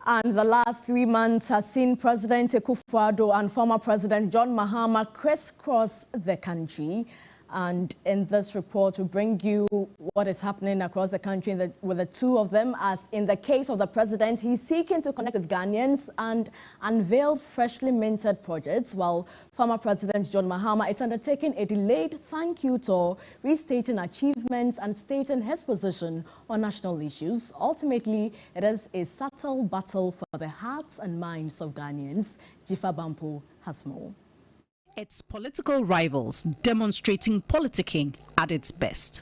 And the last 3 months has seen President Akufo-Addo and former President John Mahama crisscross the country. And in this report, we bring you what is happening across the country with the two of them. As in the case of the president, he's seeking to connect with Ghanaians and unveil freshly minted projects, while former President John Mahama is undertaking a delayed thank you tour, restating achievements and stating his position on national issues. Ultimately, it is a subtle battle for the hearts and minds of Ghanaians. Jifa Bampo has more. It's political rivals demonstrating politicking at its best.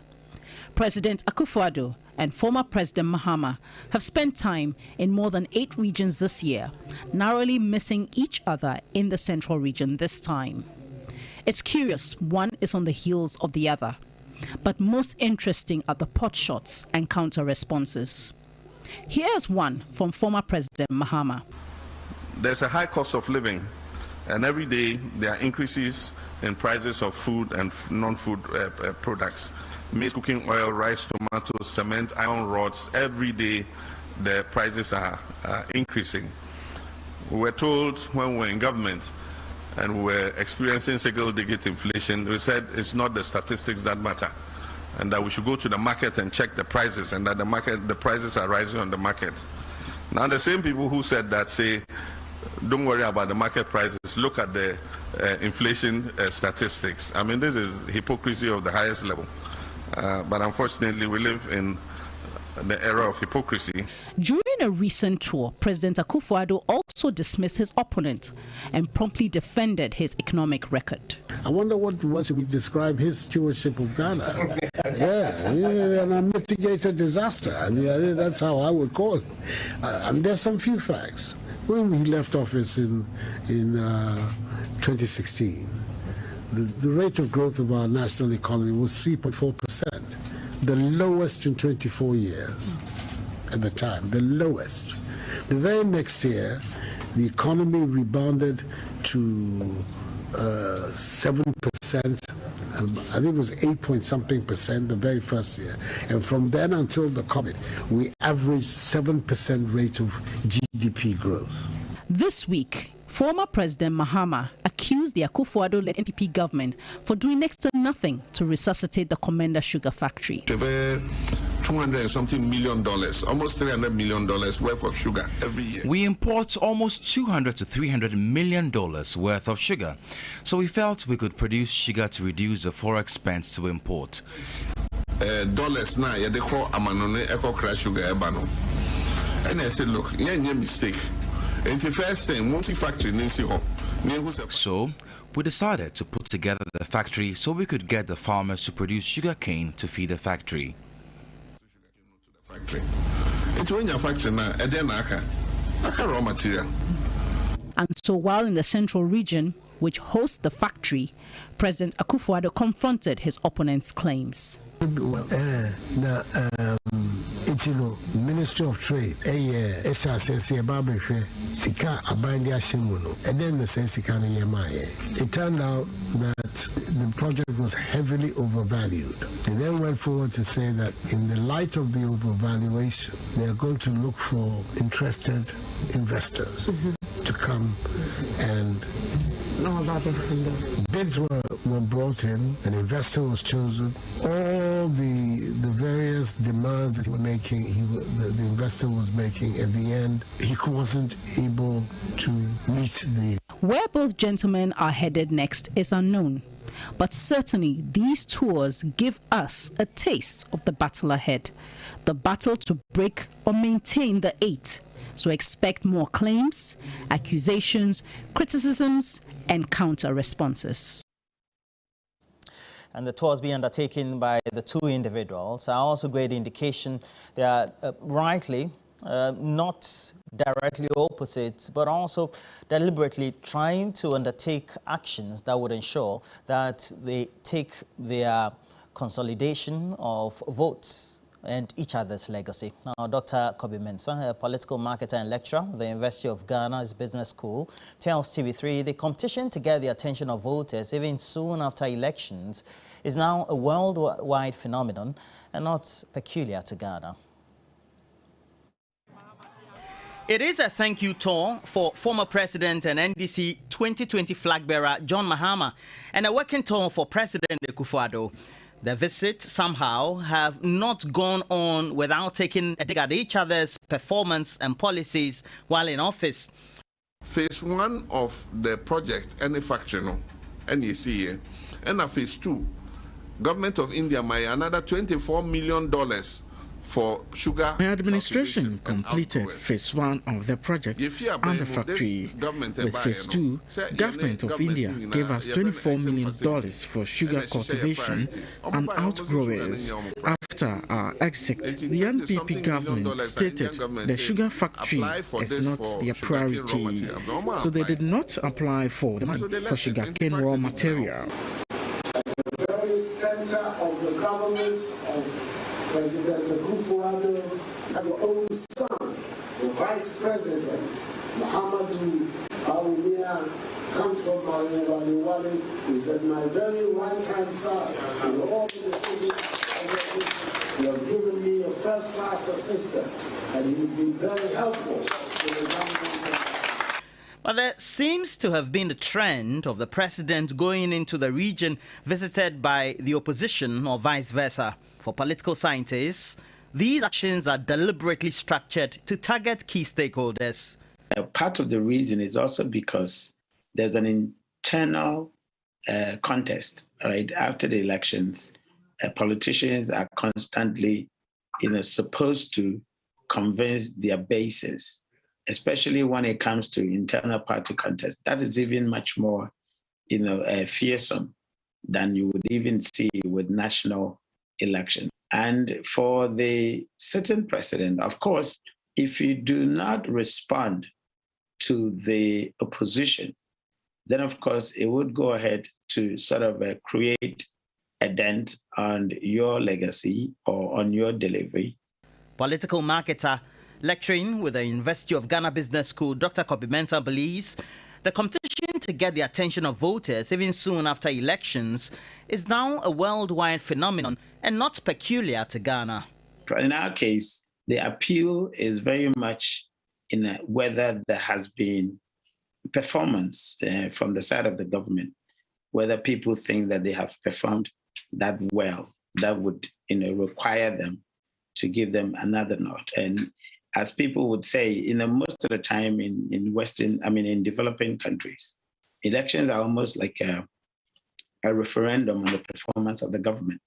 President Akufo-Addo and former President Mahama have spent time in more than 8 regions this year, narrowly missing each other in the central region this time. It's curious, one is on the heels of the other, but most interesting are the pot shots and counter responses. Here's one from former President Mahama. There's a high cost of living, and every day there are increases in prices of food and non-food products. Maize, cooking oil, rice, tomatoes, cement, iron rods. Every day the prices are increasing. We were told when we were in government and we were experiencing single-digit inflation, we said it's not the statistics that matter, and that we should go to the market and check the prices, and that the prices are rising on the market. Now the same people who said that say, don't worry about the market prices, look at the inflation statistics. I mean, this is hypocrisy of the highest level. But unfortunately, we live in the era of hypocrisy. During a recent tour, President Akufo-Addo also dismissed his opponent and promptly defended his economic record. I wonder what we describe his stewardship of Ghana. An unmitigated disaster. I mean, that's how I would call it. And there's some few facts. When he left office in 2016, the rate of growth of our national economy was 3.4%, the lowest in 24 years at the time, the lowest. The very next year, the economy rebounded to 7%. I think it was 8-point-something% the very first year. And from then until the COVID, we averaged 7% rate of GDP growth. This week, former President Mahama accused the Akufo-Addo-led NPP government for doing next to nothing to resuscitate the Commander Sugar Factory. $200-something million, almost $300 million worth of sugar every year. We import almost $200 to $300 million worth of sugar, so we felt we could produce sugar to reduce the forex expense to import. Dollars now, they call amanone eco crash sugar ebano. And I said, look, yeah, mistake. And the first thing, multi-factory So we decided to put together the factory so we could get the farmers to produce sugar cane to feed the factory. It's when your factory now, and then raw material. And so while in the central region, which hosts the factory, President Akufo-Addo confronted his opponent's claims. Ministry of Trade, Sika Abandi Ashimuno, and then the Sika Yamaye. It turned out that the project was heavily overvalued. They then went forward to say that in the light of the overvaluation, they are going to look for interested investors to come and bids were brought in, an investor was chosen. All the various demands that he was making, the investor was making, at the end, he wasn't able to meet the... Where both gentlemen are headed next is unknown. But certainly these tours give us a taste of the battle ahead. The battle to break or maintain the 8. So expect more claims, accusations, criticisms, and counter responses. And the tours being undertaken by the two individuals are also great indication they are rightly not directly opposites, but also deliberately trying to undertake actions that would ensure that they take their consolidation of votes and each other's legacy. Now, Dr. Kobe Mensah, a political marketer and lecturer at the University of Ghana's Business School, tells TV3 the competition to get the attention of voters, even soon after elections, is now a worldwide phenomenon and not peculiar to Ghana. It is a thank you tour for former President and NDC 2020 flag bearer John Mahama and a working tour for President Akufo-Addo. The visit somehow have not gone on without taking a dig at each other's performance and policies while in office. Phase 1 of the project, any faction, NEC, and phase 2, Government of India may another $24 million for sugar. My administration completed phase 1 of the project and the factory. With phase 2, Government of India gave us $24 million for sugar cultivation and outgrowers. After our exit, the NPP government stated the sugar factory is not their priority, so they did not apply for the money for sugarcane raw material. At the very center of the government of President Akufo-Addo, have your own son, the Vice President, Muhammadu Bawumia, comes from Wali, is at my very right-hand side. In all the decisions you have given me a first-class assistant, and he's been very helpful to the government. But there seems to have been a trend of the president going into the region visited by the opposition or vice versa. For political scientists, these actions are deliberately structured to target key stakeholders. Part of the reason is also because there's an internal contest, right? After the elections, politicians are constantly, supposed to convince their bases, especially when it comes to internal party contest. That is even much more, fearsome than you would even see with national election. And for the sitting president, of course, if you do not respond to the opposition, then of course it would go ahead to sort of create a dent on your legacy or on your delivery. Political marketer lecturing with the University of Ghana Business School, Dr. Kobe Mensah believes the competition to get the attention of voters, even soon after elections, is now a worldwide phenomenon and not peculiar to Ghana. In our case, the appeal is very much in whether there has been performance from the side of the government, whether people think that they have performed that well, that would require them to give them another nod. And as people would say, most of the time in developing countries, elections are almost like a referendum on the performance of the government.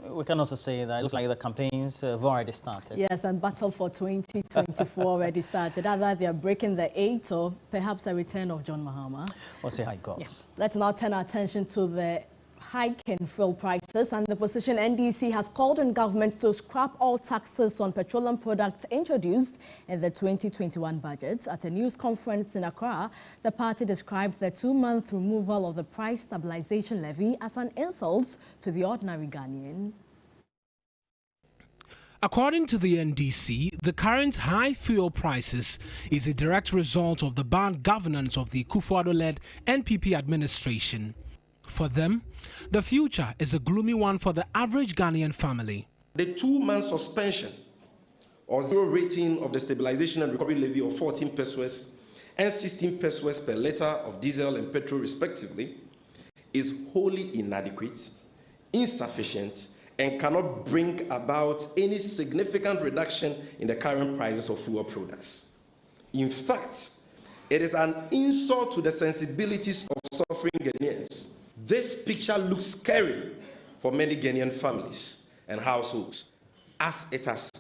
We can also say that it looks like the campaigns have already started. Yes, and battle for 2024 already started. Either they are breaking the 8 or perhaps a return of John Mahama. We'll see how it goes. Yes. Let's now turn our attention to the hike in fuel prices, and the opposition NDC has called on government to scrap all taxes on petroleum products introduced in the 2021 budget. At a news conference in Accra, the party described the 2-month removal of the price stabilization levy as an insult to the ordinary Ghanaian. According to the NDC, the current high fuel prices is a direct result of the bad governance of the Akufo-Addo-led NPP administration. For them, the future is a gloomy one for the average Ghanaian family. The 2-month suspension or zero rating of the stabilization and recovery levy of 14 pesos and 16 pesos per litre of diesel and petrol respectively is wholly inadequate, insufficient, and cannot bring about any significant reduction in the current prices of fuel products. In fact, it is an insult to the sensibilities of suffering Ghanaians. This picture looks scary for many Ghanaian families and households, as it has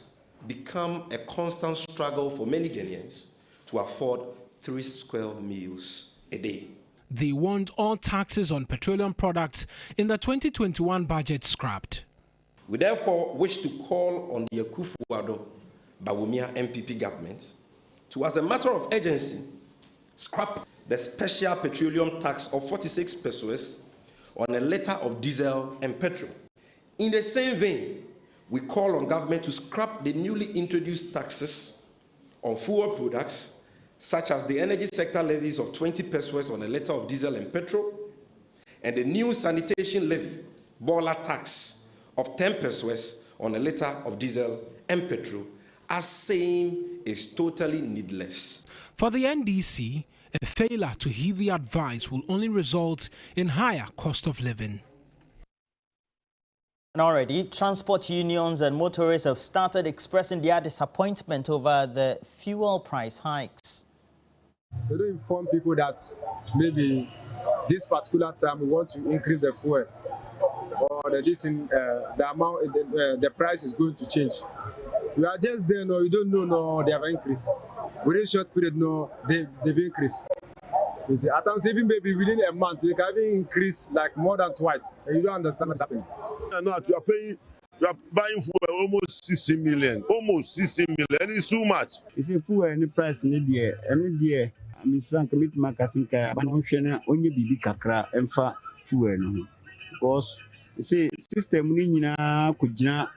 become a constant struggle for many Ghanaians to afford 3 square meals a day. They want all taxes on petroleum products in the 2021 budget scrapped. We therefore wish to call on the Akufo-Addo Bawumia MPP government to, as a matter of urgency, scrap the special petroleum tax of 46 pesos on a litre of diesel and petrol. In the same vein, we call on government to scrap the newly introduced taxes on fuel products, such as the energy sector levies of 20 pesos on a litre of diesel and petrol, and the new sanitation levy, boiler tax, of 10 pesos on a litre of diesel and petrol, as saying is totally needless. For the NDC, a failure to heed the advice will only result in higher cost of living. And already, transport unions and motorists have started expressing their disappointment over the fuel price hikes. They don't inform people that maybe this particular time we want to increase the fuel, or the price is going to change. We are just there, no, you don't know, no, they have increased. Within a short period, no, they've increased. You see, at times even maybe within a month, they can even increase like more than twice, and you don't understand what's happening. No, you are buying fuel almost 60 million, almost 60 million. It's too much. If you put any price in the air, I mean, Frank, commit my casinka, but I'm only be kakra and fat fuel. Because you see, system nina kujina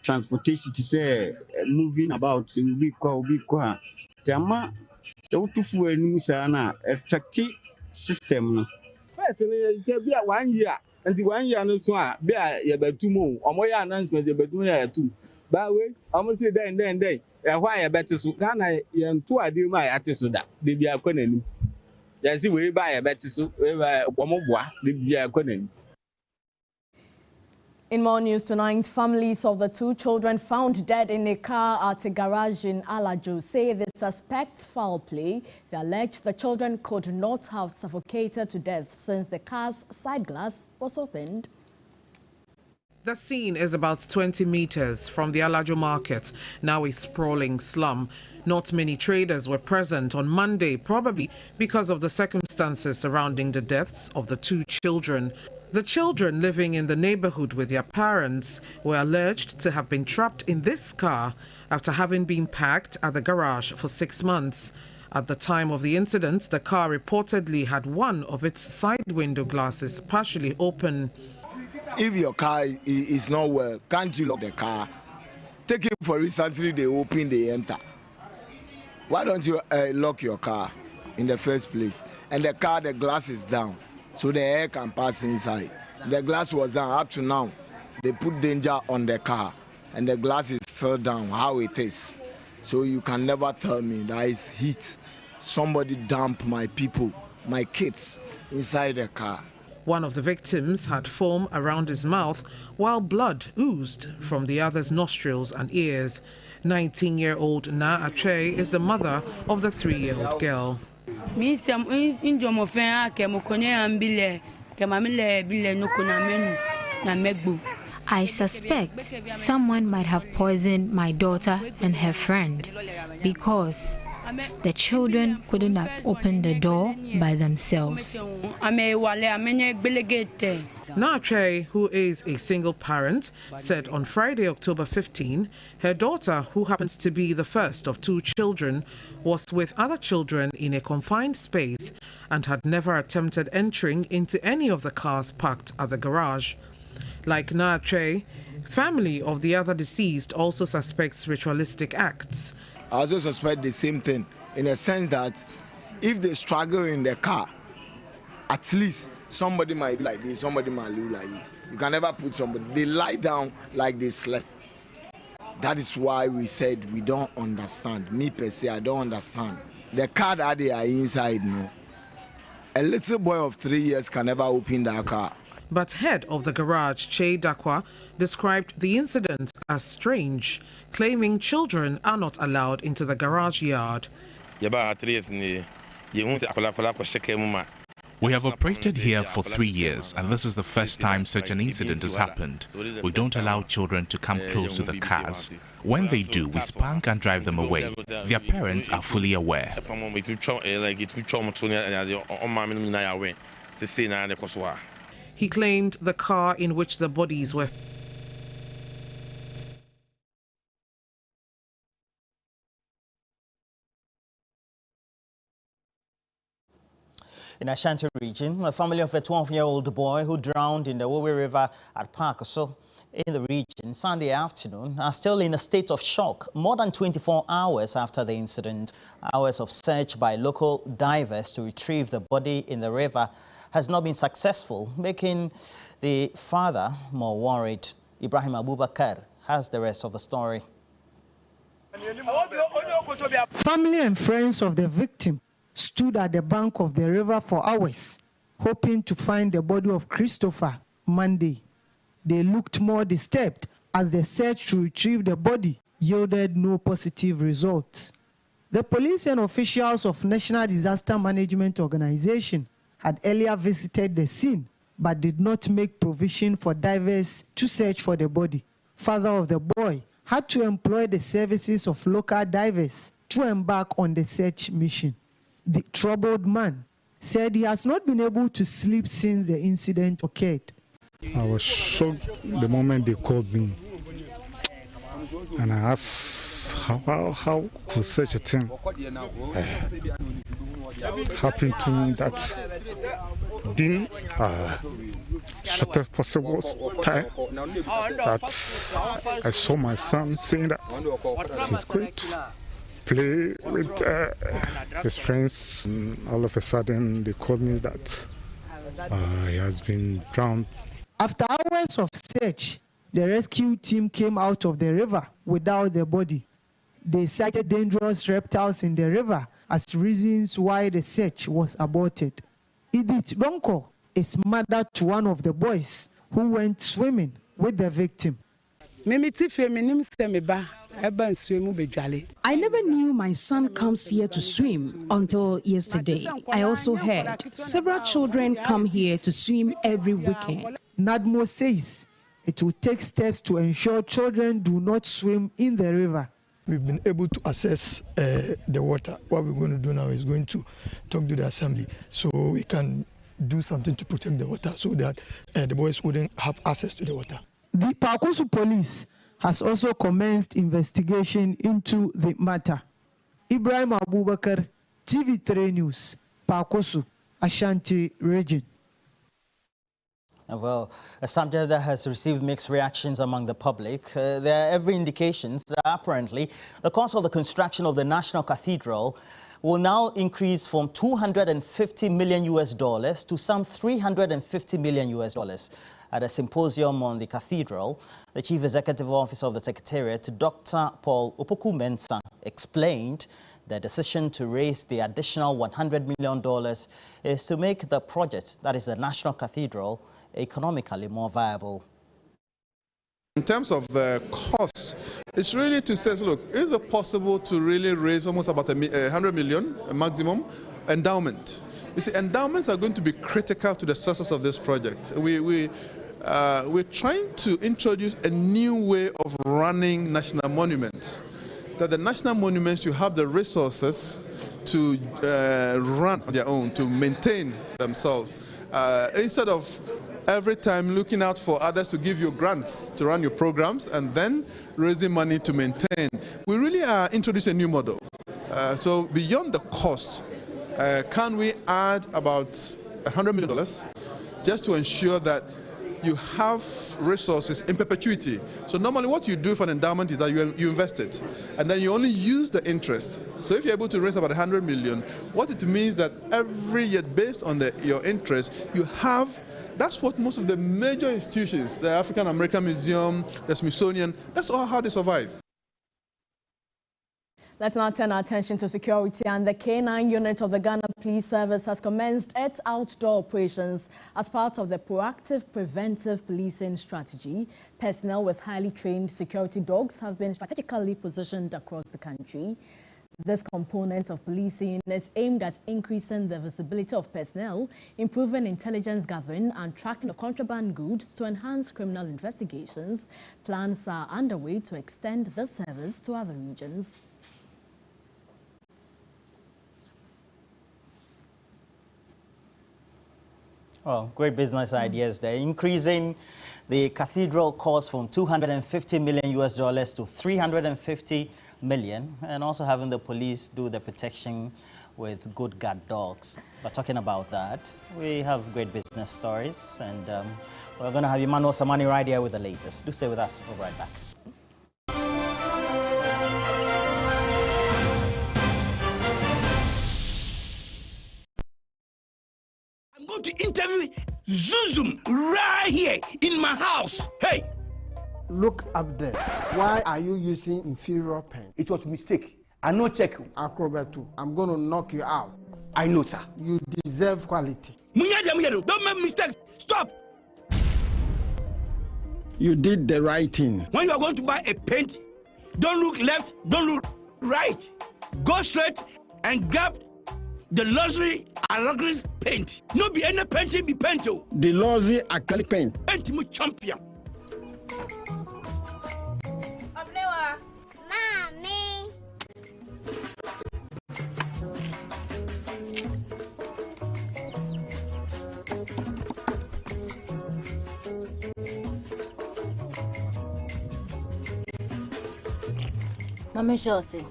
transportation to say moving about will be qua. Tama, so to fuel nisana effective system. First, it's be 1 year. And 1 year no so be a betumo or more announcement the betumo too. By way, almost say then. Why a better so can I to a deal my artist that they be a conning. Yes, we buy a better so they be a conning. In more news tonight, families of the 2 children found dead in a car at a garage in Alajo say they suspect foul play. They allege the children could not have suffocated to death since the car's side glass was opened. The scene is about 20 meters from the Alajo market, now a sprawling slum. Not many traders were present on Monday, probably because of the circumstances surrounding the deaths of the 2 children. The children living in the neighborhood with their parents were alleged to have been trapped in this car after having been parked at the garage for 6 months. At the time of the incident, the car reportedly had one of its side window glasses partially open. If your car is not well, can't you lock the car? Take it for recently they open, they enter. Why don't you lock your car in the first place? And the car, the glass is down, so the air can pass inside. The glass was down up to now. They put danger on the car, and the glass is still down, how it is. So you can never tell me that is heat. Somebody dumped my people, my kids, inside the car. One of the victims had foam around his mouth while blood oozed from the other's nostrils and ears. 19-year-old Na Ache is the mother of the 3-year-old girl. I suspect someone might have poisoned my daughter and her friend because the children couldn't have opened the door by themselves. Nache, who is a single parent, said on Friday, October 15, her daughter, who happens to be the first of 2 children, was with other children in a confined space and had never attempted entering into any of the cars parked at the garage. Like Nache, family of the other deceased also suspects ritualistic acts. I also suspect the same thing, in a sense that if they struggle in the car, at least somebody might be like this, somebody might look like this. You can never put somebody, they lie down like they slept. That is why we said we don't understand. Me per se, I don't understand. The car that they are inside, no. A little boy of 3 years can never open that car. But head of the garage, Che Dakwa, described the incident as strange, claiming children are not allowed into the garage yard. We have operated here for 3 years, and this is the first time such an incident has happened. We don't allow children to come close to the cars. When they do, we spank and drive them away. Their parents are fully aware. He claimed the car in which the bodies were In Ashanti region, a family of a 12-year-old boy who drowned in the Wowe River at Parkoso in the region Sunday afternoon are still in a state of shock more than 24 hours after the incident. Hours of search by local divers to retrieve the body in the river has not been successful, making the father more worried. Ibrahim Abubakar has the rest of the story. Family and friends of the victim stood at the bank of the river for hours, hoping to find the body of Christopher Monday. They looked more disturbed as the search to retrieve the body yielded no positive results. The police and officials of National Disaster Management Organization had earlier visited the scene but did not make provision for divers to search for the body. Father of the boy had to employ the services of local divers to embark on the search mission. The troubled man said he has not been able to sleep since the incident occurred. I was shocked the moment they called me, and I asked how could such a thing happen to me that within shortest possible time that I saw my son saying that he's going to play with his friends, and all of a sudden they called me that he has been drowned. After hours of search, the rescue team came out of the river without the body. They cited dangerous reptiles in the river as reasons why the search was aborted. Edith Donko is mother to one of the boys who went swimming with the victim. I never knew my son comes here to swim until yesterday. I also heard several children come here to swim every weekend. Nadmo says it will take steps to ensure children do not swim in the river. We've been able to assess the water. What we're going to do now is going to talk to the assembly so we can do something to protect the water so that the boys wouldn't have access to the water. The Parkoso police has also commenced investigation into the matter. Ibrahim Abubakar, TV3 News, Parkoso, Ashanti region. Well, a subject that has received mixed reactions among the public. There are every indications that apparently the cost of the construction of the National Cathedral will now increase from $250 million to some $350 million. At a symposium on the cathedral, the Chief Executive Officer of the Secretariat, Dr. Paul Opoku-Mensah, explained the decision to raise the additional $100 million is to make the project, that is the National Cathedral, economically more viable. In terms of the cost, it's really to say, look, is it possible to really raise almost about $100 million maximum endowment? You see, endowments are going to be critical to the success of this project. We're trying to introduce a new way of running national monuments, that the national monuments you have the resources to run on their own, to maintain themselves, instead of every time looking out for others to give you grants to run your programs and then raising money to maintain. We really are introducing a new model. So beyond the cost, can we add about $100 million just to ensure that you have resources in perpetuity? So normally what you do for an endowment is that you invest it and then you only use the interest. So if you're able to raise about $100 million, what it means that every year based on your interest, you have. That's what most of the major institutions, the African American Museum, the Smithsonian, that's all how they survive. Let's now turn our attention to security, and the K9 unit of the Ghana Police Service has commenced its outdoor operations as part of the proactive preventive policing strategy. Personnel with highly trained security dogs have been strategically positioned across the country. This component of policing is aimed at increasing the visibility of personnel, improving intelligence gathering and tracking of contraband goods to enhance criminal investigations. Plans are underway to extend the service to other regions. Oh, great business ideas there. Increasing the cathedral cost from $250 million to $350 million, and also having the police do the protection with good guard dogs. But talking about that, we have great business stories, and we're going to have Emmanuel Samani right here with the latest. Do stay with us. We'll be right back. I'm going to interview Zuzum right here in my house. Hey, Look up there. Why are you using inferior pen? It was a mistake. I no check. Akrobetu, I'm going to knock you out. I know, sir. You deserve quality. Don't make mistakes. Stop. You did the right thing. When you are going to buy a paint, don't look left, don't look right. Go straight and grab the luxury acrylic paint. No be any paint, be paint. The luxury acrylic paint. Paint me champion. Mama Josie.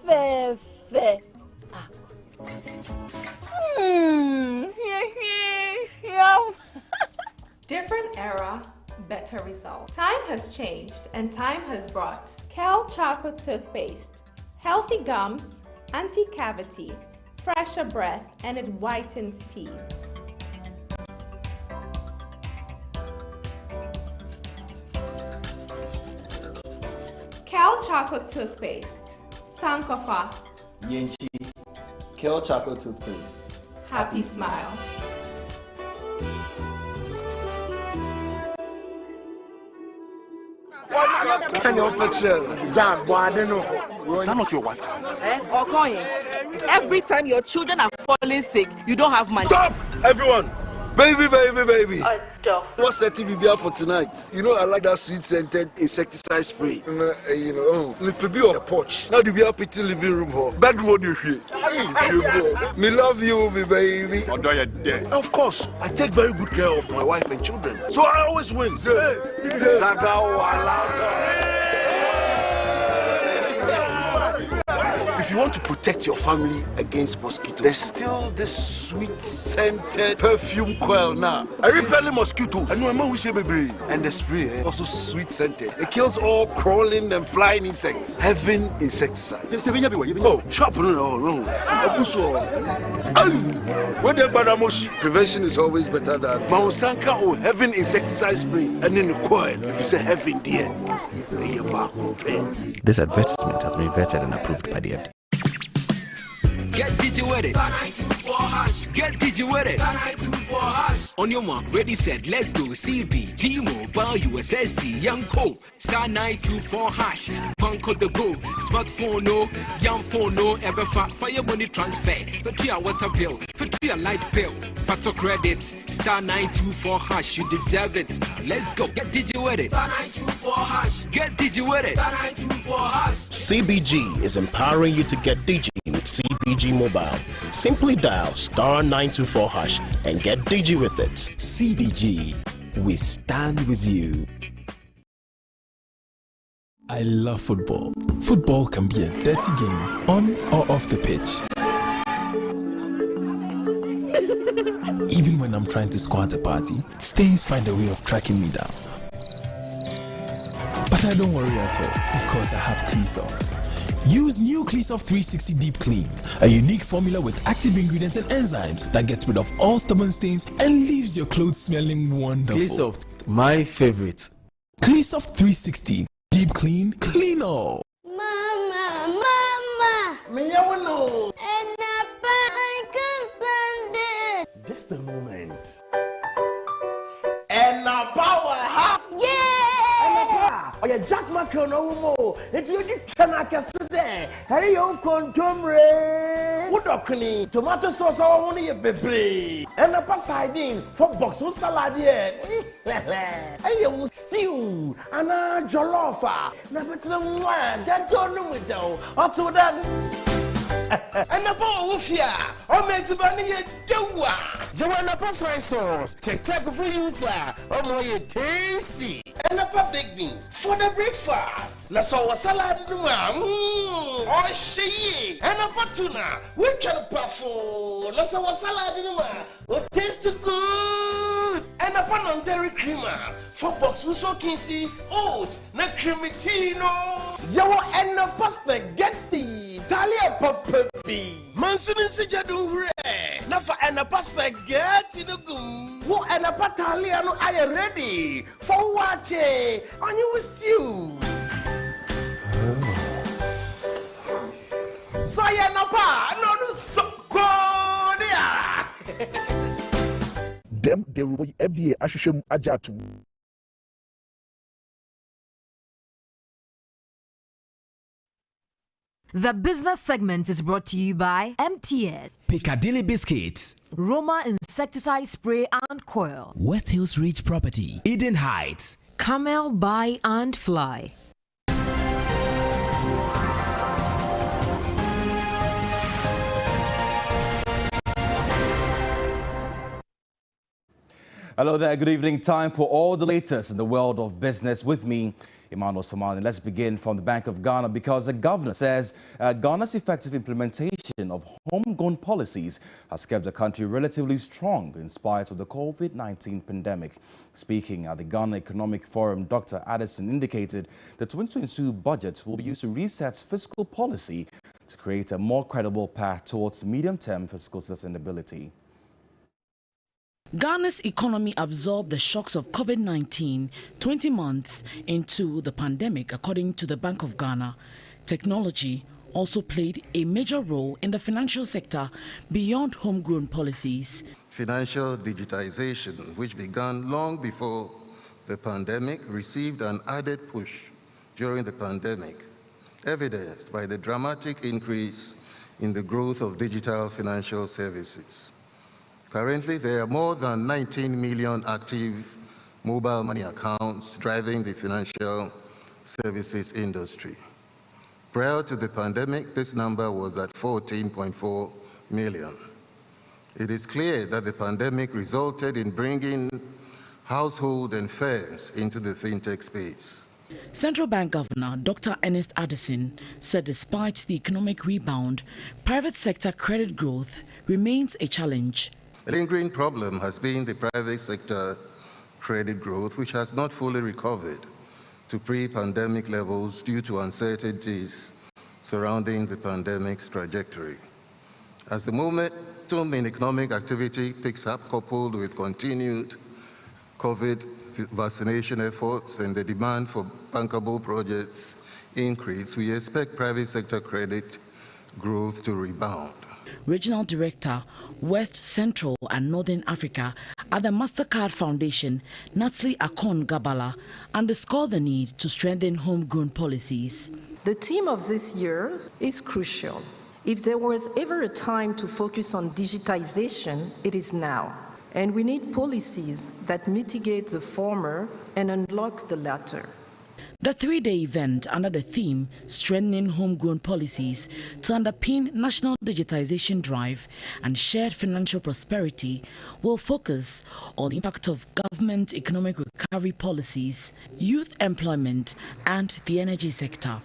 Fair. Different era, better result. Time has changed and time has brought Kel Choco toothpaste, healthy gums, anti-cavity, fresher breath, and it whitens teeth. Kel Choco toothpaste, Sankofa. Yenchi, Kel Choco toothpaste. Happy smile. Can you picture? Jack, boy, I don't know. Is that not your wife? Every time your children are falling sick, you don't have money. Stop, everyone! Baby. Stop. What's setting me here for tonight? You know I like that sweet-scented insecticide spray. Let's be on the porch. Now do we have pretty living room hall? Bedroom what you hear? Me love you, me baby. Of course, I take very good care of my wife and children, so I always win. If you want to protect your family against mosquitoes, there's still this sweet-scented perfume coil now. I repel mosquitoes. I know man we say baby. And the spray also sweet-scented. It kills all crawling and flying insects. Heaven insecticide. Oh, sharp no. Prevention is always better than Maunsanka or Heaven insecticide spray. And in the coil, if you say heaven dear. This advertisement has been vetted and approved by the FDA. Get digi with it. Get digi with it. On your mark, ready, set, let's go. CBG Mobile USSD Young Co. Star 924 hash. Banco the go. Smartphone no. Young phone no. Ever fire money transfer. For your water bill. For your light bill. Factor credit. Star 924 hash. You deserve it. Let's go. Get digi with it. Star 924 hash. Get digi with it. Star 924 hash. CBG is empowering you to get digi with CBG Mobile. Simply dial star 924 hash and get digi with it. CBG, we stand with you. I love football. Football can be a dirty game, on or off the pitch. Even when I'm trying to score at a party, stains find a way of tracking me down. But I don't worry at all, because I have Cleansoft. Use new Cleansoft 360 Deep Clean, a unique formula with active ingredients and enzymes that gets rid of all stubborn stains and leaves your clothes smelling wonderful. Cleansoft, my favorite. Cleansoft 360 Deep Clean, clean all. Mama. Me no. And I can't stand it. Just a moment. And now power, huh? Yeah. Oh, yeah, Jack Macron, no more. It's you can I can sit there. Harry, you contumre. What up, clean? Tomato sauce, I want to be. And a pass sardine for box with salad here. Hey, you stew. And a jollofa. Never to the one. That don't know it though. Up to that. And the ball of ya. Oh, made to bunny a doa. You want a pass sauce. Check for you, sir. Oh, more tasty. And a big beans for the breakfast. Let's all salad in the oh, she and a patuna. We can puffle. Let's all salad in the oh, taste good. And a pan on dairy creamer. 4 box with so kinsey oats, na cremitino. Yawa and a spaghetti. Talia Papa B. Mansunin Sijadun Re. Nafa and a passport get in the goom. Who and a Patalia no I am ready for what? On you with you. So I am no so good. Them they will be FBA Ashishim Ajatu. The business segment is brought to you by MTN, Piccadilly Biscuits, Roma Insecticide Spray and Coil, West Hills Ridge Property, Eden Heights, Camel Buy and Fly. Hello there, good evening. Time for all the latest in the world of business with me, Emmanuel Samani. Let's begin from the Bank of Ghana because the governor says Ghana's effective implementation of homegrown policies has kept the country relatively strong in spite of the COVID-19 pandemic. Speaking at the Ghana Economic Forum, Dr. Addison indicated the 2022 budget will be used to reset fiscal policy to create a more credible path towards medium-term fiscal sustainability. Ghana's economy absorbed the shocks of COVID-19 20 months into the pandemic, according to the Bank of Ghana. Technology also played a major role in the financial sector beyond homegrown policies. Financial digitization, which began long before the pandemic, received an added push during the pandemic, evidenced by the dramatic increase in the growth of digital financial services. Currently, there are more than 19 million active mobile money accounts driving the financial services industry. Prior to the pandemic, this number was at 14.4 million. It is clear that the pandemic resulted in bringing household and firms into the fintech space. Central Bank Governor Dr. Ernest Addison said despite the economic rebound, private sector credit growth remains a challenge. A lingering problem has been the private sector credit growth, which has not fully recovered to pre-pandemic levels due to uncertainties surrounding the pandemic's trajectory. As the momentum in economic activity picks up, coupled with continued COVID vaccination efforts and the demand for bankable projects increase, we expect private sector credit growth to rebound. Regional Director, West, Central and Northern Africa at the MasterCard Foundation, Natli Akon Gabala, underscored the need to strengthen homegrown policies. The theme of this year is crucial. If there was ever a time to focus on digitization, it is now. And we need policies that mitigate the former and unlock the latter. The three-day event under the theme Strengthening Homegrown Policies to Underpin National Digitization Drive and Shared Financial Prosperity will focus on the impact of government economic recovery policies, youth employment and the energy sector.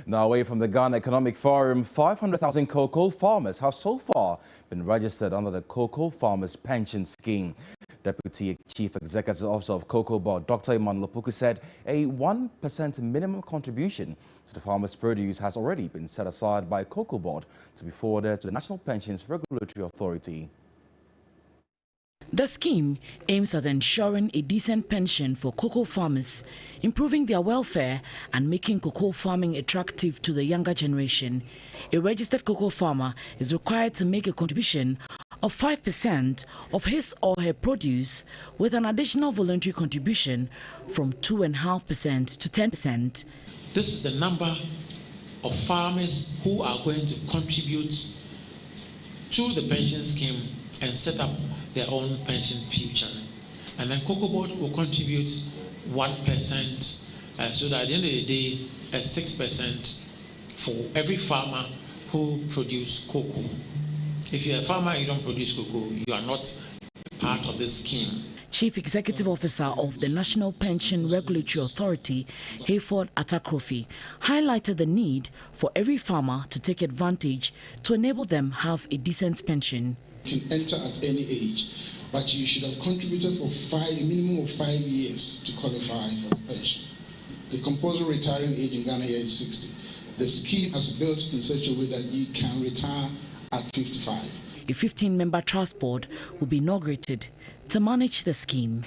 Now away from the Ghana Economic Forum, 500,000 cocoa farmers have so far been registered under the Cocoa Farmers Pension Scheme. Deputy Chief Executive Officer of Cocoa Board, Dr. Emmanuel Opoku, said a 1% minimum contribution to the farmers' produce has already been set aside by Cocoa Board to be forwarded to the National Pensions Regulatory Authority. The scheme aims at ensuring a decent pension for cocoa farmers, improving their welfare and making cocoa farming attractive to the younger generation. A registered cocoa farmer is required to make a contribution of 5% of his or her produce, with an additional voluntary contribution from 2.5% to 10%. This is the number of farmers who are going to contribute to the pension scheme and set up their own pension future. And then Cocoa Board will contribute 1%, so that at the end of the day, 6% for every farmer who produces cocoa. If you're a farmer and you don't produce cocoa, you are not part of this scheme. Chief Executive Officer of the National Pension Regulatory Authority, Hayford Atakrofi, highlighted the need for every farmer to take advantage to enable them have a decent pension. You can enter at any age, but you should have contributed for a minimum of 5 years to qualify for the pension. The compulsory retiring age in Ghana here is 60. The scheme has built in such a way that you can retire at 55. A 15-member trust board will be inaugurated to manage the scheme.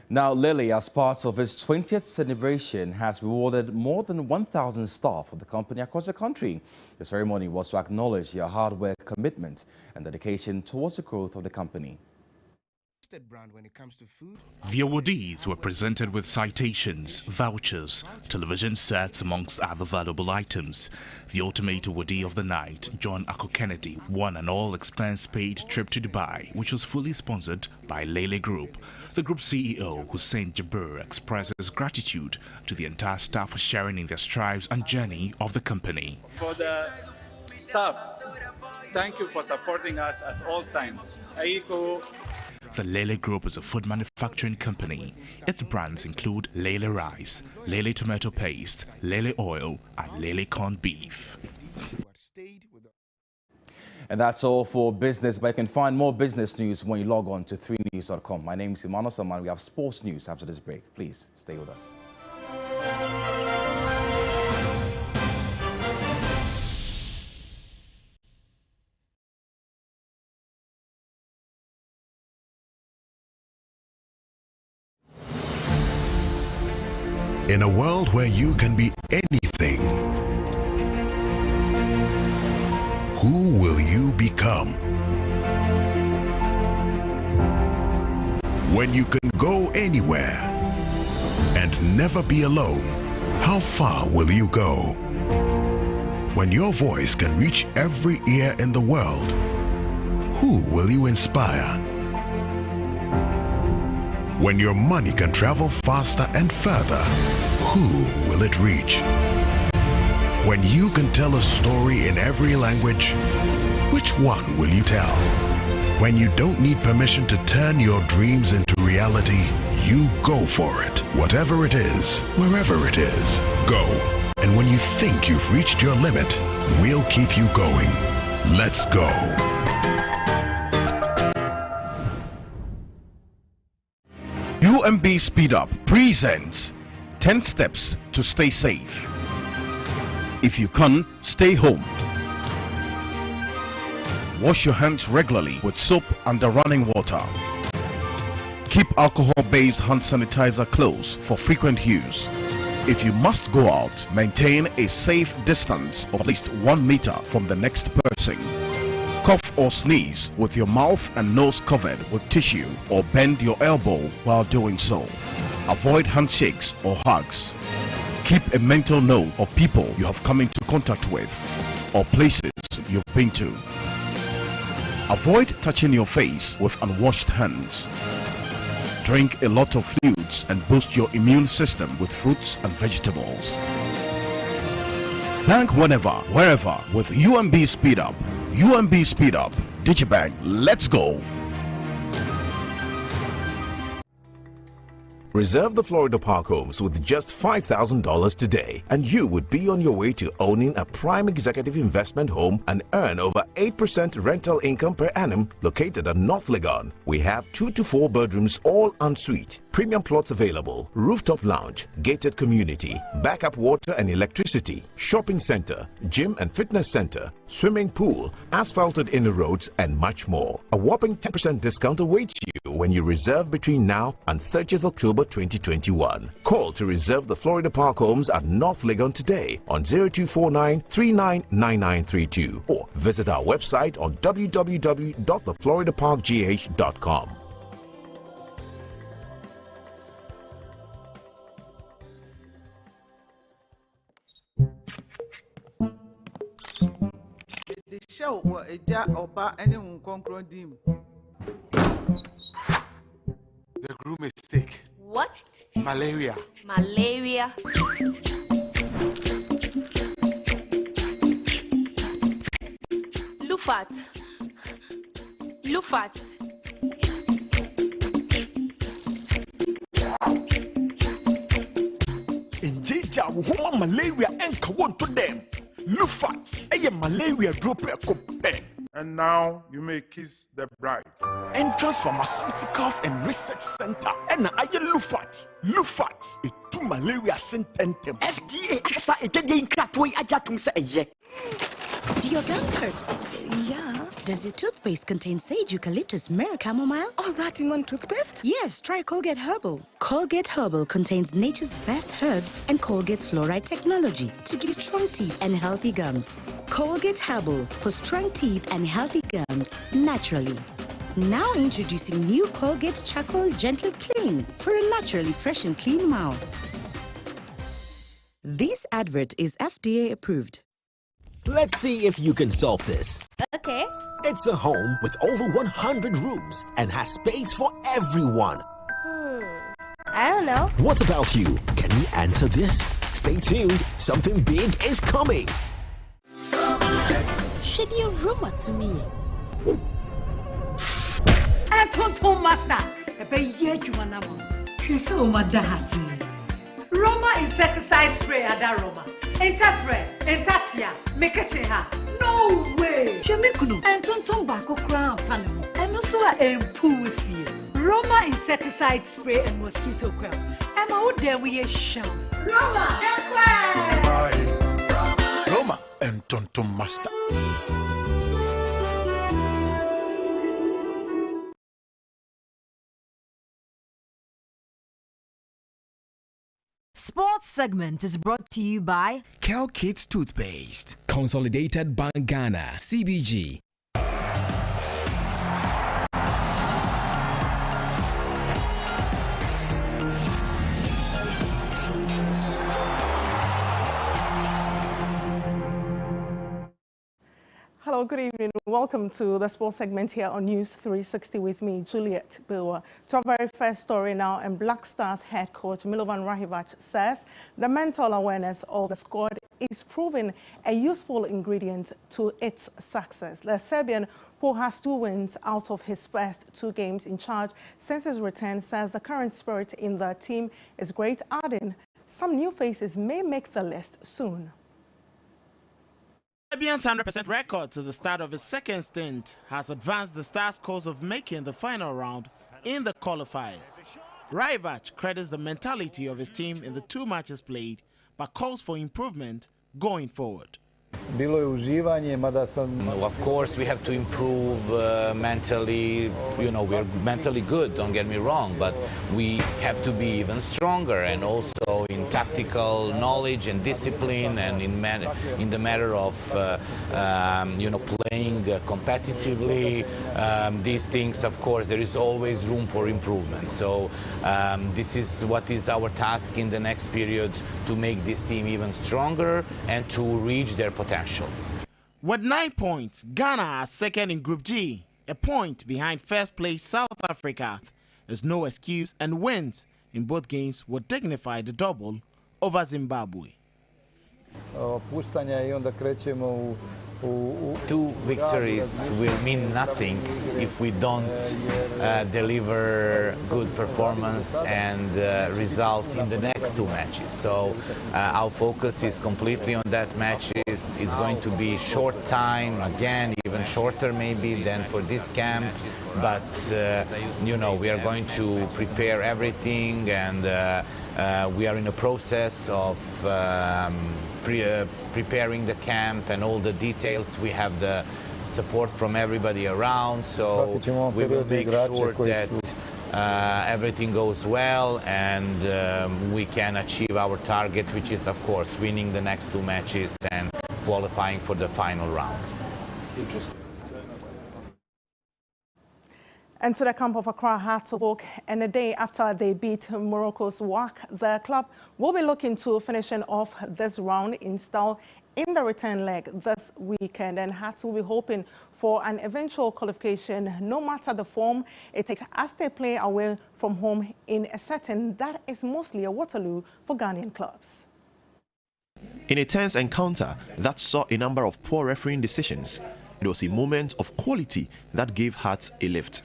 Now, Lily, as part of its 20th celebration, has rewarded more than 1,000 staff of the company across the country. The ceremony was to acknowledge their hard work, commitment, and dedication towards the growth of the company. The awardees were presented with citations, vouchers, television sets, amongst other valuable items. The ultimate awardee of the night, John Ako Kennedy, won an all-expense-paid trip to Dubai, which was fully sponsored by Lele Group. The group CEO, Hussein Jabir, expresses gratitude to the entire staff for sharing in their strives and journey of the company. For the staff, thank you for supporting us at all times. The Lele Group is a food manufacturing company. Its brands include Lele Rice, Lele Tomato Paste, Lele Oil, and Lele Corned Beef. And that's all for business, but you can find more business news when you log on to 3news.com. My name is Emmanuel Saman. We have sports news after this break. Please stay with us. In a world where you can be anything, who will you become? When you can go anywhere and never be alone, how far will you go? When your voice can reach every ear in the world, who will you inspire? When your money can travel faster and further, who will it reach? When you can tell a story in every language, which one will you tell? When you don't need permission to turn your dreams into reality, you go for it. Whatever it is, wherever it is, go. And when you think you've reached your limit, we'll keep you going. Let's go. UMB Speed Up presents 10 steps to stay safe. If you can, stay home. Wash your hands regularly with soap and running water. Keep alcohol-based hand sanitizer close for frequent use. If you must go out, maintain a safe distance of at least 1 meter from the next person. Cough or sneeze with your mouth and nose covered with tissue, or bend your elbow while doing so. Avoid handshakes or hugs. Keep a mental note of people you have come into contact with or places you've been to. Avoid touching your face with unwashed hands. Drink a lot of fluids and boost your immune system with fruits and vegetables. Bank whenever, wherever with UMB Speed Up. UMB Speed Up. Digibank, let's go. Reserve the Florida Park homes with just $5,000 today, and you would be on your way to owning a prime executive investment home and earn over 8% rental income per annum located at North Legon. We have 2 to 4 bedrooms, all en suite, premium plots available, rooftop lounge, gated community, backup water and electricity, shopping center, gym and fitness center, swimming pool, asphalted inner roads, and much more. A whopping 10% discount awaits you when you reserve between now and 30th October 2021. Call to reserve the Florida Park homes at North Legon today on 0249-399932 or visit our website on www.thefloridaparkgh.com. The show was a jar or bar anyone conquering dim. The groom is sick. What? Malaria. Malaria. Lufat. Lufat. Injija woman malaria and kawon to them. Lufat, a malaria drop a cope. And now you may kiss the bride. Entrance Pharmaceuticals and Research Center. And I Lufat. Lufat, a 2 malaria sentence. FDA Do your gums hurt? Yeah. Does your toothpaste contain sage, eucalyptus, myrrh, chamomile? All that in one toothpaste? Yes, try Colgate Herbal. Colgate Herbal contains nature's best herbs and Colgate's fluoride technology to give you strong teeth and healthy gums. Colgate Herbal for strong teeth and healthy gums naturally. Now introducing new Colgate Charcoal Gently Clean for a naturally fresh and clean mouth. This advert is FDA approved. Let's see if you can solve this. Okay. It's a home with over 100 rooms and has space for everyone. I don't know. What about you? Can you answer this? Stay tuned. Something big is coming. Should you rumor to me? Tonton master. Ebe ye juma na mo. Kwese o madahati. Roma insecticide spray ada Roma. Interfere, Entatia, Mekecheha. No way! Shemikuno, and Tonton Bako Crown Fanimo, and also a Pussy. Roma insecticide spray and mosquito coil. And out there we a shell. Roma and Roma and Tonton Master. Sports segment is brought to you by Cal Kids Toothpaste, Consolidated Bank Ghana, CBG. Hello, good evening. Welcome to the sports segment here on News 360 with me, Juliet Bilwa. To our very first story now, and Black Stars head coach Milovan Rahivac says the mental awareness of the squad is proving a useful ingredient to its success. The Serbian, who has 2 wins out of his first 2 games in charge since his return, says the current spirit in the team is great, adding some new faces may make the list soon. Serbian's 100% record to the start of his second stint has advanced the Stars' course of making the final round in the qualifiers. Rahivac credits the mentality of his team in the 2 matches played, but calls for improvement going forward. Of course, we have to improve mentally. You know, we're mentally good, don't get me wrong, but we have to be even stronger, and also in tactical knowledge and discipline, and in the matter of you know, playing competitively. These things, of course, there is always room for improvement. So this is what is our task in the next period, to make this team even stronger and to reach their potential. With 9 points, Ghana are second in Group G, a point behind first place South Africa. There's no excuse, and wins in both games would dignify the double over Zimbabwe. 2 victories will mean nothing if we don't deliver good performance and results in the next 2 matches. So our focus is completely on that matches. It's going to be short time, again, even shorter maybe than for this camp. But, you know, we are going to prepare everything, and we are in a process of preparing the camp and all the details. We have the support from everybody around, so we will make sure that everything goes well, and we can achieve our target, which is, of course, winning the next 2 matches and qualifying for the final round. Interesting. And to the camp of Accra had to look, and a day after they beat Morocco's WAC, the club will be looking to finishing off this round in style in the return leg this weekend, and Hearts will be hoping for an eventual qualification no matter the form it takes, as they play away from home in a setting that is mostly a Waterloo for Ghanaian clubs. In a tense encounter that saw a number of poor refereeing decisions, it was a moment of quality that gave Hearts a lift.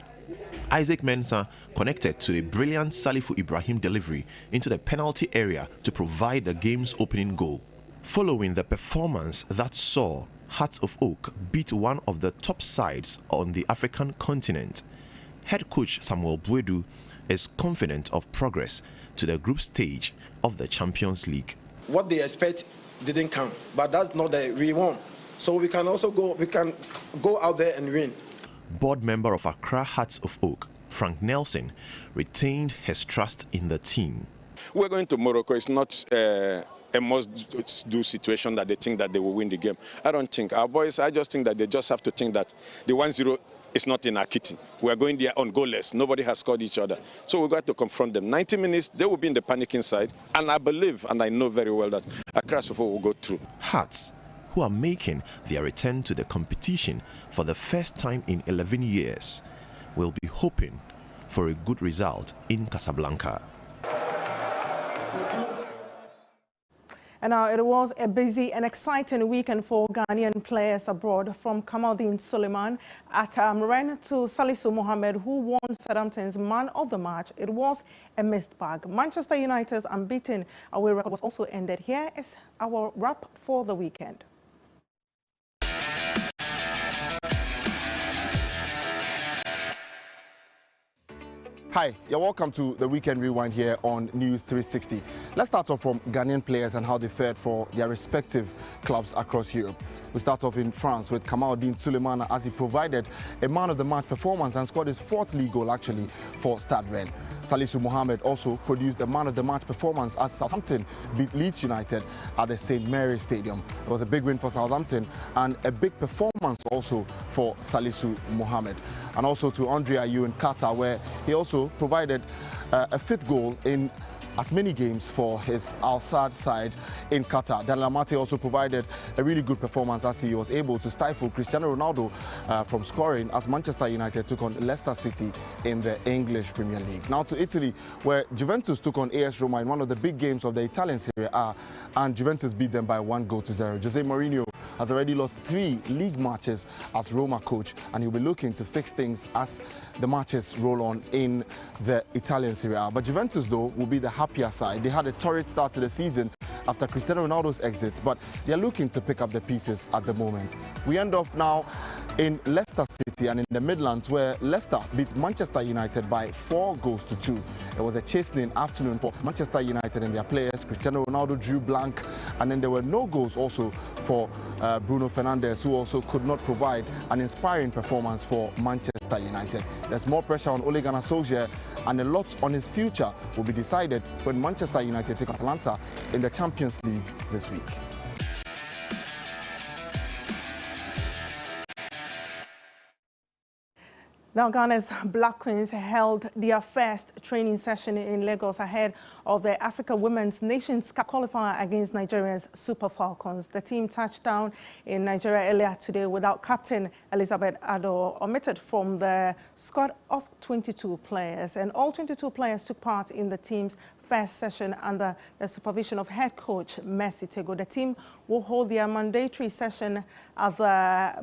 Isaac Mensah connected to a brilliant Salifu Ibrahim delivery into the penalty area to provide the game's opening goal. Following the performance that saw Hearts of Oak beat one of the top sides on the African continent, head coach Samuel Buedu is confident of progress to the group stage of the Champions League. what they expect didn't come, but that's not that we won. So we can also go out there and win. Board member of Accra Hearts of Oak, Frank Nelson, retained his trust in the team. We're going to Morocco. It's not a must-do situation that they think that they will win the game. I don't think. Our boys, I just think that they just have to think that the 1-0 is not in our kitty. We are going there on goalless. Nobody has scored each other. So we've got to confront them. 90 minutes, they will be in the panicking side. And I believe, and I know very well that Accra will go through. Hearts, who are making their return to the competition for the first time in 11 years, will be hoping for a good result in Casablanca. And now it was a busy and exciting weekend for Ghanaian players abroad, from Kamaldeen Suleiman at Rennes to Salisu Mohammed, who won Southampton's man of the match. It was a mixed bag. Manchester United's unbeaten away record was also ended. Here is our wrap for the weekend. Hi, you're welcome to the Weekend Rewind here on News 360. Let's start off from Ghanaian players and how they fared for their respective clubs across Europe. We start off in France with Kamaldeen Suleiman, as he provided a man-of-the-match performance and scored his 4th league goal actually for Stade Rennes. Salisu Mohammed also produced a man-of-the-match performance as Southampton beat Leeds United at the St. Mary's Stadium. It was a big win for Southampton and a big performance also for Salisu Mohammed. And also to Andre Ayew in Qatar, where he also provided a 5th goal in as many games for his Al-Sadd side in Qatar. Daniel Amate also provided a really good performance as he was able to stifle Cristiano Ronaldo from scoring as Manchester United took on Leicester City in the English Premier League. Now to Italy, where Juventus took on AS Roma in one of the big games of the Italian Serie A, and Juventus beat them by 1-0. Jose Mourinho has already lost 3 league matches as Roma coach, and he'll be looking to fix things as the matches roll on in the Italian Serie A. But Juventus, though, will be the happier side. They had a torrid start to the season after Cristiano Ronaldo's exits, but they're looking to pick up the pieces at the moment. We end off now in Leicester City and in the Midlands, where Leicester beat Manchester United by 4-2. It was a chastening afternoon for Manchester United and their players. Cristiano Ronaldo drew blank, and then there were no goals also for Bruno Fernandes, who also could not provide an inspiring performance for Manchester United. There's more pressure on Ole Gunnar Solskjaer, and a lot on his future will be decided when Manchester United take Atalanta in the Champions League this week. Now, Ghana's Black Queens held their first training session in Lagos ahead of the Africa Women's Nations Cup qualifier against Nigeria's Super Falcons. The team touched down in Nigeria earlier today without captain Elizabeth Ado, omitted from the squad of 22 players. And all 22 players took part in the team's first session under the supervision of head coach Mercy Tego. The team will hold their mandatory session at the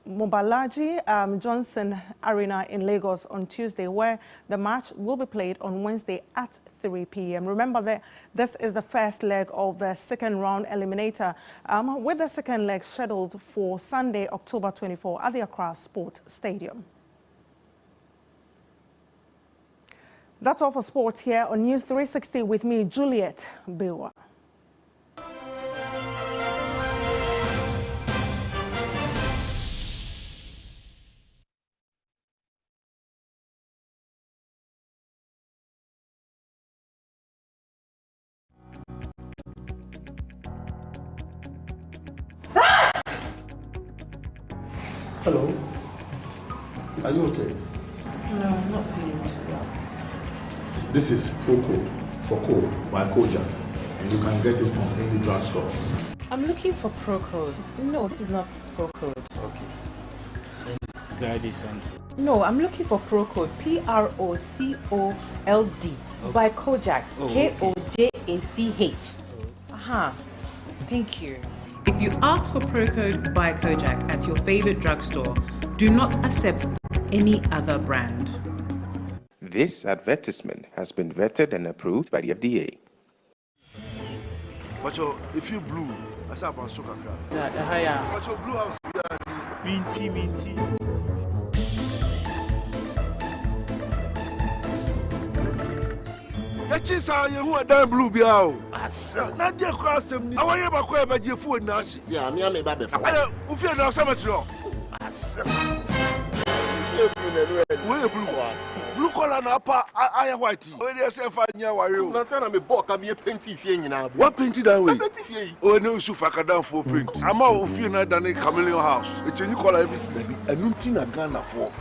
Mobalaji Johnson Arena in Lagos on Tuesday, where the match will be played on Wednesday at 3 p.m. Remember that this is the first leg of the second round eliminator, with the second leg scheduled for Sunday, October 24 at the Accra Sports Stadium. That's all for sports here on News 360 with me, Juliet Bewa. Hello. Are you okay? No, I'm not feeling too well. This is Proco for Code by Kojak, and you can get it from any drugstore. I'm looking for Procode. No, this is not Procode. Okay. Then guide this and. No, I'm looking for Procode. P-R-O-C-O-L-D by Kojak. K-O-J-A-C-H. Aha. Thank you. If you ask for Procode by Kojak at your favorite drugstore, do not accept any other brand. This advertisement has been vetted and approved by the FDA. But if you blue, I said about sugar crab. Yeah. But your blue house, minty. Get Chisa, you are damn blue biao. Not your cross him. I want you back where you food now. Yeah, I'm your baby. Who feel now so much wrong? Where blue was? Blue collar and upper, I am white. Where they say, find your warrior. I'm saying I'm a book, I'm a painty feeling now. What painted that way? Oh, no, so far, down for paint. I'm out of fear than a chameleon house. It's a new color every season. A new thing a Ghana for.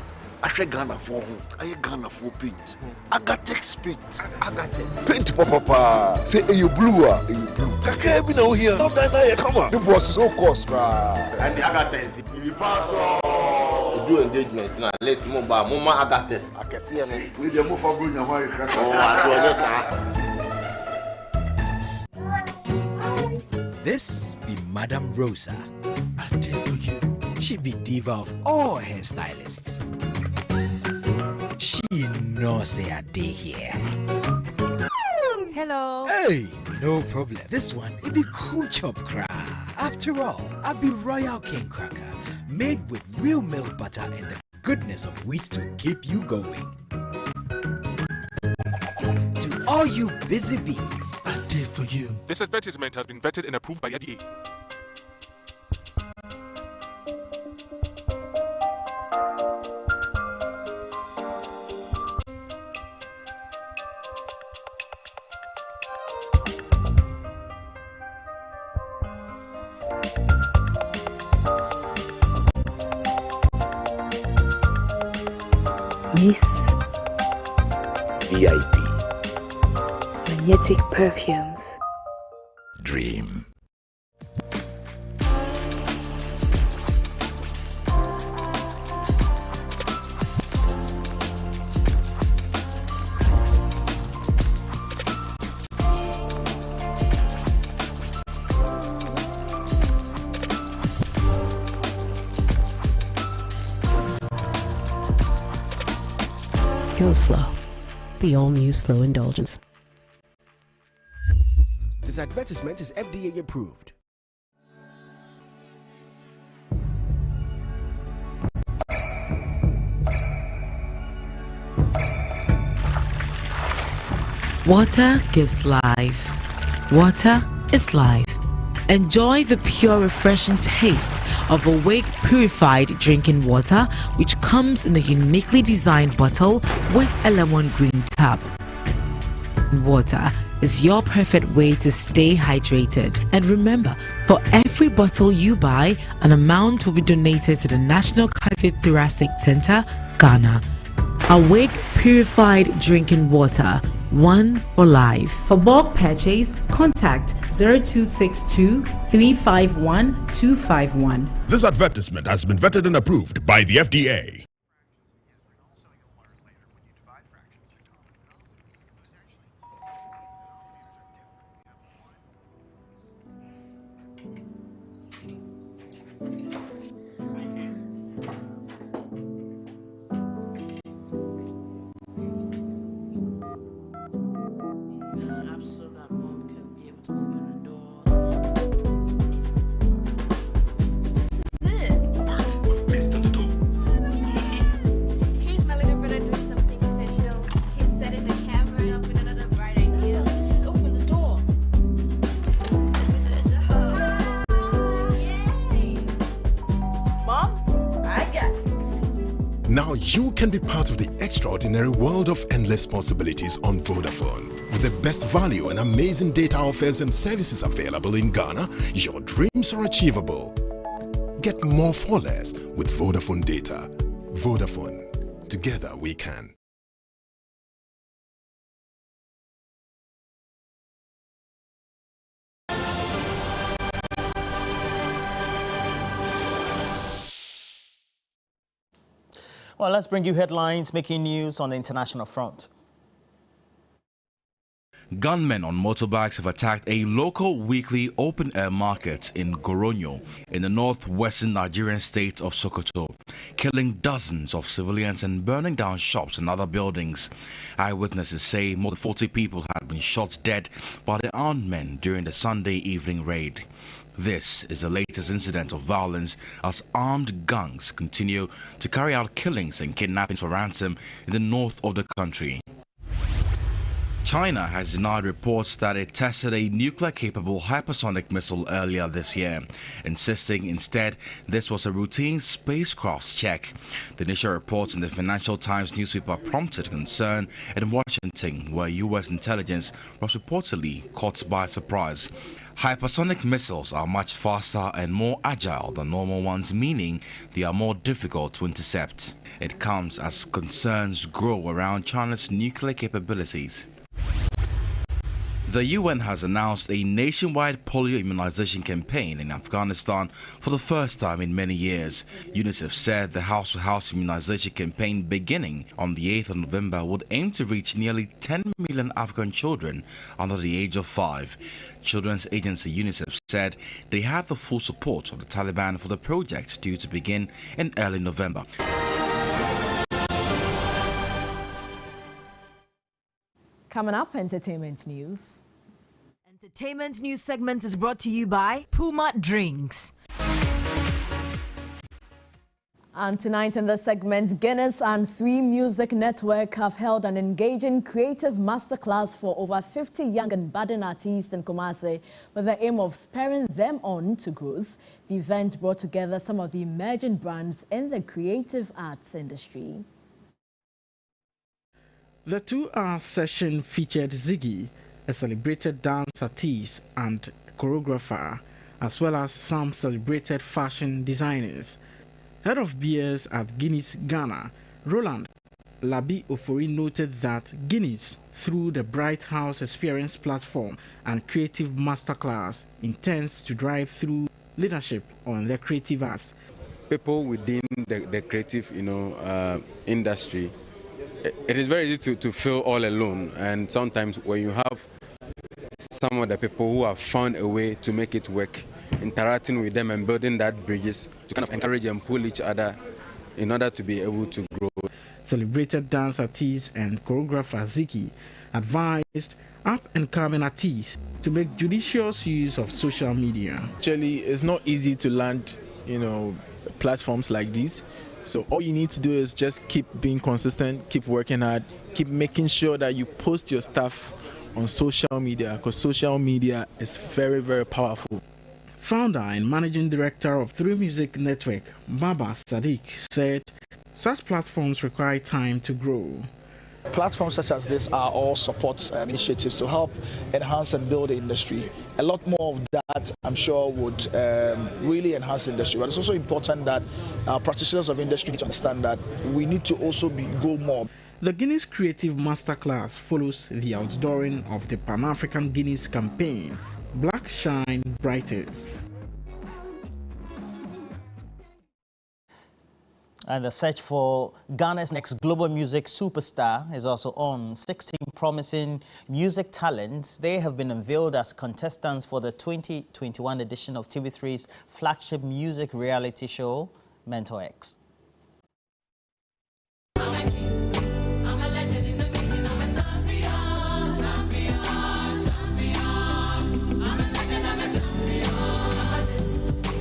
I say Ghana for who? I Ghana for paint. Agatex paint. Agatex. Paint, papa. Say, you blue, you blue. Kaka, be now here. No, come on. The boss is so cost, and the Agatex. You pass on. Do engagement now. Let's move back. Mama Agatex. I can see him. We dey move for Bruno. This be Madame Rosa. I tell you. She be diva of all hairstylists. She knows say I day here. Hello. Hey, no problem. This one, it be cool chop crack. After all, I be Royal King Cracker, made with real milk butter and the goodness of wheat to keep you going. To all you busy bees, I did for you. This advertisement has been vetted and approved by the FDA. Miss VIP Magnetic Perfumes. Dream. Go slow. The all-new Slow Indulgence. This advertisement is FDA approved. Water gives life. Water is life. Enjoy the pure, refreshing taste of Awake Purified Drinking Water, which comes in a uniquely designed bottle with a lemon green tap. Water is your perfect way to stay hydrated. And remember, for every bottle you buy, an amount will be donated to the National Cardiothoracic Center, Ghana. Awake Purified Drinking Water. One for life. For bulk purchase, contact 0262 351 251. This advertisement has been vetted and approved by the FDA. Now you can be part of the extraordinary world of endless possibilities on Vodafone. With the best value and amazing data offers and services available in Ghana, your dreams are achievable. Get more for less with Vodafone data. Vodafone. Together we can. Well, let's bring you headlines making news on the international front. Gunmen on motorbikes have attacked a local weekly open-air market in Goronyo in the northwestern Nigerian state of Sokoto, killing dozens of civilians and burning down shops and other buildings. Eyewitnesses say more than 40 people had been shot dead by the armed men during the Sunday evening raid. This is the latest incident of violence as armed gangs continue to carry out killings and kidnappings for ransom in the north of the country. China has denied reports that it tested a nuclear-capable hypersonic missile earlier this year, insisting instead this was a routine spacecraft check. The initial reports in the Financial Times newspaper prompted concern in Washington, where U.S. intelligence was reportedly caught by surprise. Hypersonic missiles are much faster and more agile than normal ones, meaning they are more difficult to intercept. It comes as concerns grow around China's nuclear capabilities. The UN has announced a nationwide polio immunization campaign in Afghanistan for the first time in many years. UNICEF said the house-to-house immunization campaign beginning on the 8th of November would aim to reach nearly 10 million Afghan children under the age of 5. Children's agency UNICEF said they had the full support of the Taliban for the project, due to begin in early November. Coming up, entertainment news. Entertainment news segment is brought to you by Puma Drinks. And tonight in this segment, Guinness and 3 Music Network have held an engaging creative masterclass for over 50 young and budding artists in Kumasi with the aim of spurring them on to growth. The event brought together some of the emerging brands in the creative arts industry. The 2-hour session featured Ziggy, a celebrated dance artist and choreographer, as well as some celebrated fashion designers. Head of beers at Guinness Ghana, Roland Labi Ofori, noted that Guinness, through the Bright House Experience platform and creative masterclass, intends to drive through leadership on the creative arts. People within the creative, industry, it is very easy to feel all alone, and sometimes when you have some of the people who have found a way to make it work, interacting with them and building that bridges to kind of encourage and pull each other in order to be able to grow. Celebrated dance artist and choreographer Ziki advised up-and-coming artists to make judicious use of social media. Actually, it's not easy to land, platforms like these. So all you need to do is just keep being consistent, keep working hard, keep making sure that you post your stuff on social media, because social media is very, very powerful. Founder and managing director of 3 Music Network, Baba Sadiq, said such platforms require time to grow. Platforms such as this are all support initiatives to help enhance and build the industry. A lot more of that, I'm sure, would really enhance the industry. But it's also important that practitioners of industry need to understand that we need to also go more. The Guinness Creative Masterclass follows the outdooring of the Pan-African Guinness campaign, Black Shine Brightest. And the search for Ghana's next global music superstar is also on. 16 promising music talents, they have been unveiled as contestants for the 2021 edition of TV3's flagship music reality show, Mentor X.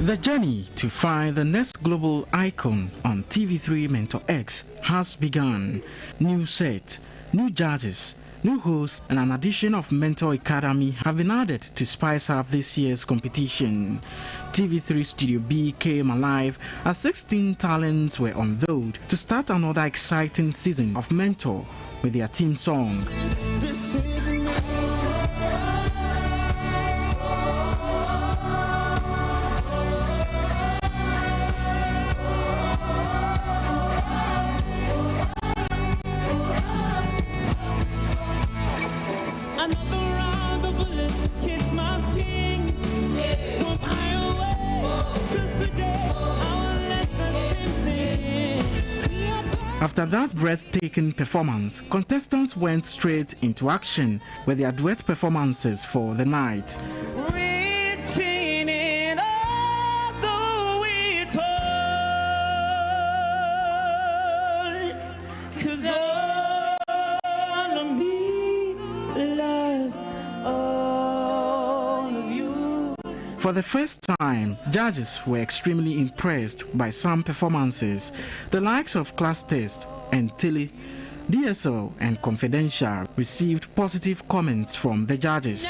The journey to find the next global icon on TV3 Mentor X has begun. New set, new judges, new hosts, and an addition of Mentor Academy have been added to spice up this year's competition. TV3 Studio B came alive as 16 talents were unveiled to start another exciting season of Mentor with their theme song. After that breathtaking performance, contestants went straight into action with their duet performances for the night. For the first time, judges were extremely impressed by some performances. The likes of Class Test and Tilly DSO and Confidential received positive comments from the judges.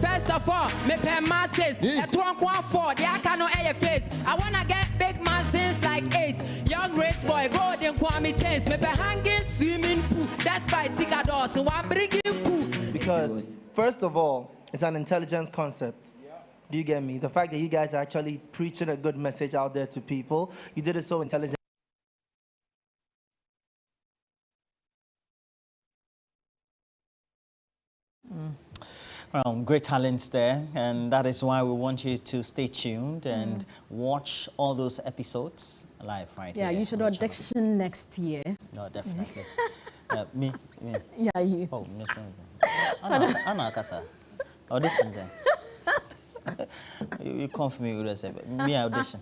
First of all, me pay masses. At 1.4, the I cannot air face. I wanna get big machines like 8. Young rich boy, golden Kwame chains. Me pay hanging swimming pool. That's by Ticador, so I'm bringing pool. Because first of all, it's an intelligence concept. Do you get me? The fact that you guys are actually preaching a good message out there to people, you did it so intelligent. Great talents there, and that is why we want you to stay tuned and watch all those episodes live right here. Yeah, you should audition next year. No, definitely. Me? Yeah, you. Oh, Anna Kasa. Auditions then. You come for me with us, me audition.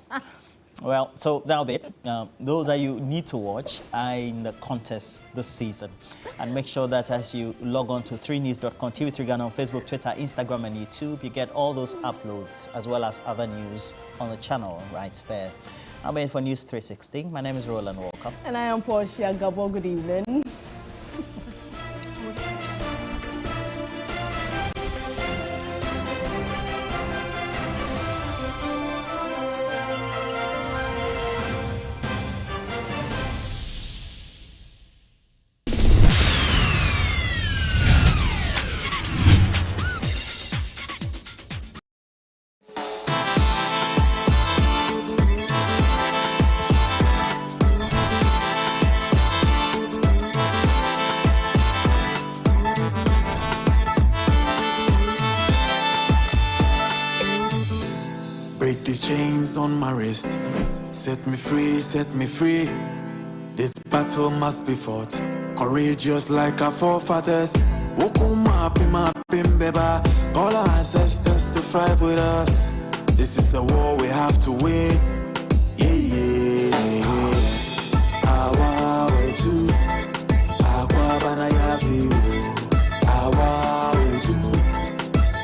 Well, so that'll be it. Those that you need to watch are in the contest this season. And make sure that as you log on to 3news.com, TV3 Ghana on Facebook, Twitter, Instagram, and YouTube, you get all those uploads as well as other news on the channel right there. I'm in for News 360. My name is Roland Walker. And I am Portia Gabo. Good evening. Break these chains on my wrist. Set me free, set me free. This battle must be fought. Courageous like our forefathers. Wokuma pima pimbeba. All our ancestors to fight with us. This is the war we have to win. Yeah, yeah. Awa wetu. Akwa bana yafi. Awa wetu.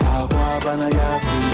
Akwa bana yafi.